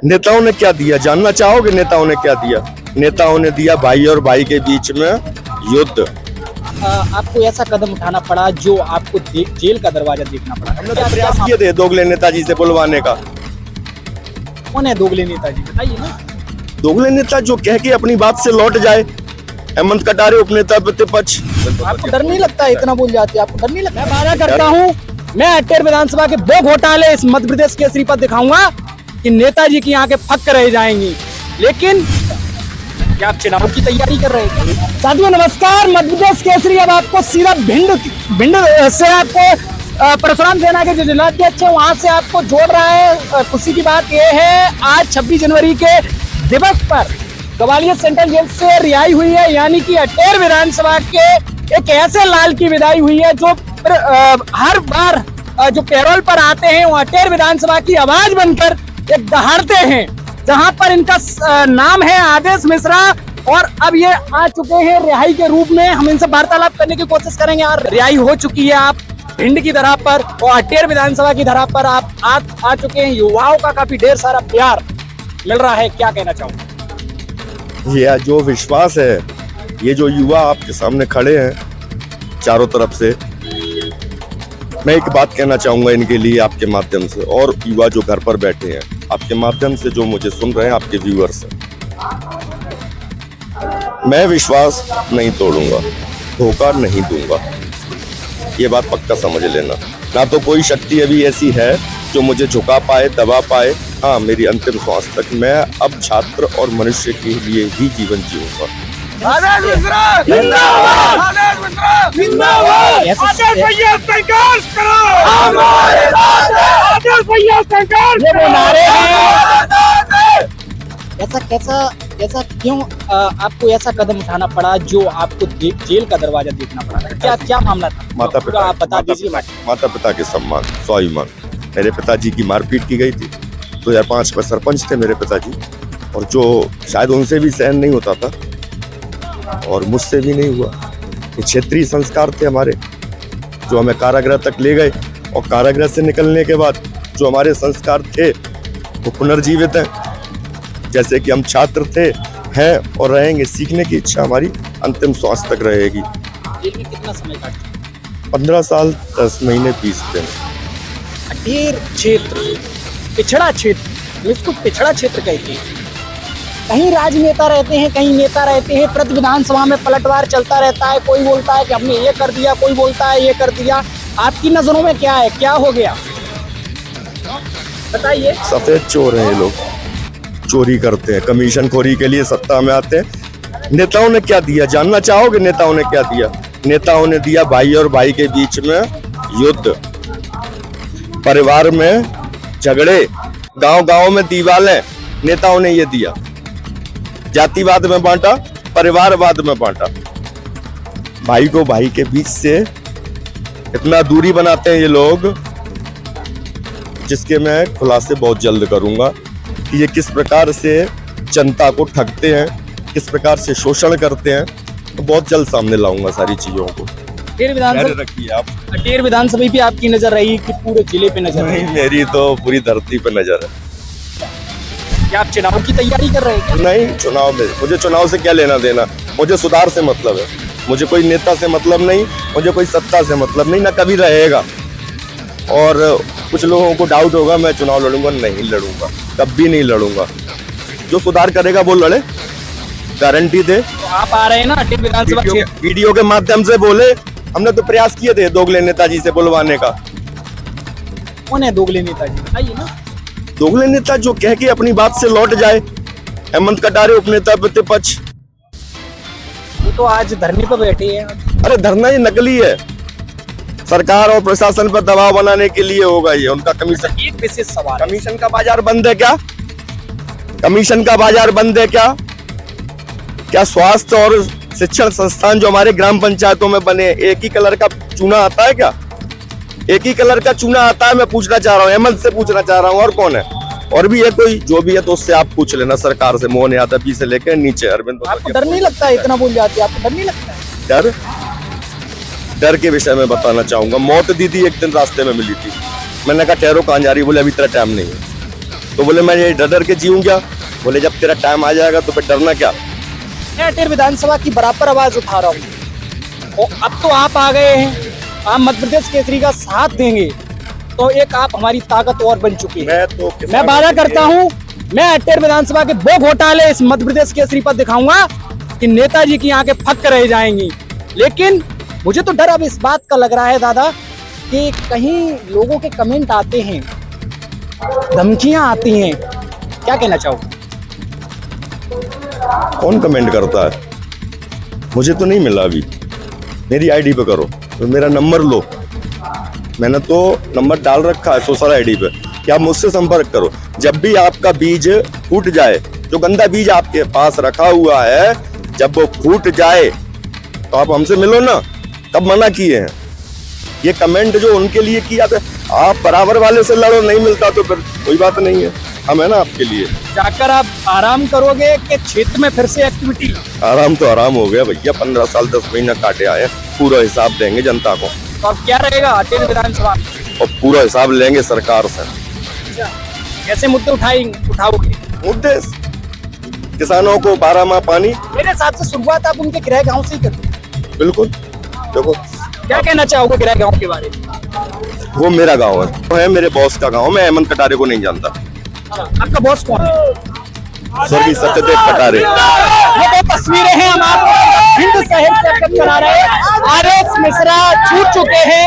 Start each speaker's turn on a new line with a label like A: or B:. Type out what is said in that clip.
A: नेताओं ने क्या दिया, जानना चाहोगे नेताओं ने क्या दिया? नेताओं ने दिया भाई और भाई के बीच में युद्ध।
B: आपको ऐसा कदम उठाना पड़ा जो आपको जेल का दरवाजा देखना पड़ा।
A: हमने तो प्रयास किए थे दोगले नेताजी से बुलवाने का।
B: कौन है दोगले नेताजी, बताइए ना।
A: दोगले नेता जो कह के अपनी बात से लौट जाए। हेमंत कटारे उपनेता प्रतिपक्ष।
B: आपको डर नहीं लगता, इतना बोल जाते आपको डर नहीं लगता? मैं वादा करता हूँ, मैं अटेर विधानसभा के दो घोटाले इस मध्य प्रदेश केसरी पर दिखाऊंगा कि नेताजी की आंखें फक रह जाएंगी। लेकिन क्या आप चुनाव की तैयारी कर रहे हैं? साथियों नमस्कार, मध्य प्रदेश केसरी अब आपको सीधा भिंड से आपको परशुराम सेना के जो जिलाध्यक्ष है वहां से आपको जोड़ रहा है। खुशी की बात यह है, आज 26 जनवरी के दिवस पर ग्वालियर सेंट्रल जेल से रिहाई हुई है, यानी कि अटेर विधानसभा के एक ऐसे लाल की विदाई हुई है जो हर बार जो पैरोल पर आते हैं वो अटेर विधानसभा की आवाज बनकर एक दहाड़ते हैं, जहां पर इनका नाम है आदेश मिश्रा। और अब ये आ चुके हैं रिहाई के रूप में। हम इनसे वार्तालाप करने की कोशिश करेंगे। और रिहाई हो चुकी है, आप भिंड की धरा पर और अटेर विधानसभा की धरा पर आप आ चुके हैं। युवाओं का काफी ढेर सारा प्यार मिल रहा है, क्या कहना चाहूंगा?
A: ये जो विश्वास है, ये जो युवा आपके सामने खड़े हैं चारों तरफ से, मैं एक बात कहना चाहूंगा इनके लिए आपके माध्यम से, और युवा जो घर पर बैठे हैं आपके माध्यम से, जो मुझे सुन रहे हैं आपके व्यूअर्स हैं, मैं विश्वास नहीं तोड़ूंगा, धोखा नहीं दूंगा। ये बात पक्का समझ लेना। ना तो कोई शक्ति अभी ऐसी है जो मुझे झुका पाए, दबा पाए। हाँ, मेरी अंतिम श्वास तक मैं अब छात्र और मनुष्य के लिए ही जीवन जीऊंगा।
B: ऐसा क्यों आपको ऐसा कदम उठाना पड़ा जो आपको जेल का दरवाजा देखना पड़ा? क्या मामला था?
A: माता पिता,
B: आप बता दीजिए।
A: माता पिता के सम्मान, स्वाभिमान। मेरे पिताजी की मारपीट की गई थी। 2005 में सरपंच थे मेरे पिताजी, और जो शायद उनसे भी सहन नहीं होता था और मुझसे भी नहीं हुआ। ये क्षेत्रीय संस्कार थे हमारे, जो हमें कारागृह तक ले गए, और कारागृह से निकलने के बाद जो हमारे संस्कार थे वो पुनर्जीवित हैं। जैसे कि हम छात्र थे, हैं और रहेंगे। सीखने की इच्छा हमारी अंतिम श्वास तक रहेगी।
B: जेल में कितना समय काटा?
A: 15 साल 10 महीने 20 दिन।
B: अटेर क्षेत्र पिछड़ा क्षेत्र, इसको पिछड़ा क्षेत्र कहते हैं। कहीं राजनेता रहते हैं, कहीं नेता रहते हैं, प्रति विधानसभा में पलटवार चलता रहता है। कोई बोलता है कि हमने ये कर दिया, कोई बोलता है ये कर दिया। आपकी नजरों में क्या है, क्या हो गया, बताइए।
A: सफेद चोर हैं ये लोग, चोरी करते हैं, कमीशन खोरी के लिए सत्ता में आते हैं। नेताओं ने क्या दिया, जानना चाहोगे नेताओं ने क्या दिया? नेताओं ने दिया भाई और भाई के बीच में युद्ध, परिवार में झगड़े, गांव-गांव में दीवारें। नेताओं ने ये दिया। जातिवाद में बांटा, परिवारवाद में बांटा। भाई को भाई के बीच से इतना दूरी बनाते हैं ये लोग, जिसके मैं खुलासे बहुत जल्द करूंगा कि ये किस प्रकार से जनता को ठगते हैं, किस प्रकार से शोषण करते हैं। तो बहुत जल्द सामने लाऊंगा सारी चीजों को।
B: अटेर विधानसभा
A: रखिए आप।
B: अटेर विधानसभा पे आपकी नजर रही कि पूरे जिले पे नजर रही?
A: मेरी तो पूरी धरती पे नजर है।
B: क्या आप चुनाव की तैयारी कर रहे हैं?
A: नहीं, चुनाव में मुझे चुनाव से क्या लेना देना। मुझे सुधार से मतलब है, मुझे कोई नेता से मतलब नहीं, मुझे कोई सत्ता से मतलब नहीं, ना कभी रहेगा। और कुछ लोगों को डाउट होगा मैं चुनाव लड़ूंगा, नहीं लड़ूंगा, कभी नहीं लड़ूंगा। जो सुधार करेगा वो लड़े, गारंटी दे।
B: तो आप आ रहे हैं ना अटेर विधानसभा क्षेत्र?
A: वीडियो के माध्यम से बोले। हमने तो प्रयास किए थे दोगले नेताजी से बुलवाने का।
B: कौन है दोगले नेताजी, बताइए ना।
A: दोगले नेता जो कह के अपनी बात से लौट जाए। हेमंत कटारे उपनेता प्रतिपक्ष।
B: वो तो आज धरने पर बैठे हैं।
A: अरे धरना ये नकली है, सरकार और प्रशासन पर दबाव बनाने के लिए होगा ये उनका कमीशन।
B: एक विशेष सवाल,
A: कमीशन का बाजार बंद है क्या? कमीशन का बाजार बंद है क्या? क्या स्वास्थ्य और शिक्षण संस्थान जो हमारे ग्राम पंचायतों में बने, एक ही कलर का चूना आता है क्या? एक ही कलर का चूना आता है? मैं पूछना चाह रहा हूँ, हेमंत से पूछना चाह रहा हूँ। और कौन है? और भी है कोई? जो भी है तो उससे आप पूछ लेना, सरकार से। मोहन यादव जी से लेकर नीचे अरविंद।
B: आपको डर नहीं लगता? इतना बोल जाते, आपको डर नहीं लगता?
A: डर डर के विषय में बताना चाहूंगा। मौत दीदी एक दिन रास्ते में मिली थी, मैंने कहा ठहरो कहाँ जा रही? बोले अभी तेरा टाइम नहीं है। तो बोले मैं ये डर के जीऊँ क्या? बोले जब तेरा टाइम आ जाएगा तो फिर डरना क्या?
B: मैं अटेर विधानसभा की बराबर आवाज उठा रहा हूँ और अब तो आप आ गए हैं, आप मध्य प्रदेश केसरी का साथ देंगे तो एक आप हमारी ताकत और बन चुकी है। मैं वादा करता हूँ, मैं अटेर विधानसभा के वो घोटाले इस मध्य प्रदेश केसरी पर दिखाऊंगा कि नेताजी की आंखें फक रह जाएंगी। लेकिन मुझे तो डर अब इस बात का लग रहा है दादा कि कहीं लोगों के कमेंट आते हैं, धमकियां आती हैं, क्या कहना चाहोगे?
A: कौन कमेंट करता है? मुझे तो नहीं मिला अभी। मेरी आईडी पे करो, तो मेरा नंबर लो, मैंने तो नंबर डाल रखा है सोशल आईडी पे कि आप मुझसे संपर्क करो। जब भी आपका बीज फूट जाए, जो गंदा बीज आपके पास रखा हुआ है, जब वो फूट जाए तो आप हमसे मिलो ना। कब मना किए हैं? ये कमेंट जो उनके लिए किया था, आप बराबर वाले से लड़ो, नहीं मिलता तो फिर कोई बात नहीं है, हम है ना आपके लिए।
B: जाकर आप आराम करोगे कि क्षेत्र में फिर से एक्टिविटी?
A: आराम तो आराम हो गया भैया, 15 साल 10 महीना काटे आए, पूरा हिसाब देंगे जनता को।
B: तो अब क्या रहेगा अटेर विधानसभा?
A: और पूरा हिसाब लेंगे सरकार से।
B: कैसे मुद्दे उठाओगे?
A: मुद्दे किसानों को 12 माह पानी।
B: मेरे हिसाब से शुरुआत आप उनके गृह गांव से ही करो।
A: बिल्कुल, देखो
B: क्या कहना चाहोगे गृह गांव के बारे में?
A: वो मेरा गांव है, वो है मेरे बॉस का गांव। मैं हेमंत कटारे को नहीं जानता।
B: आपका बॉस कौन है?
A: स्वर्गीय सत्यदेव कटारे।
B: ये दो तस्वीरें हैं, हम आपको हिंद शहर से अवगत करा रहे हैं। आर.एस. मिश्रा छूट चुके हैं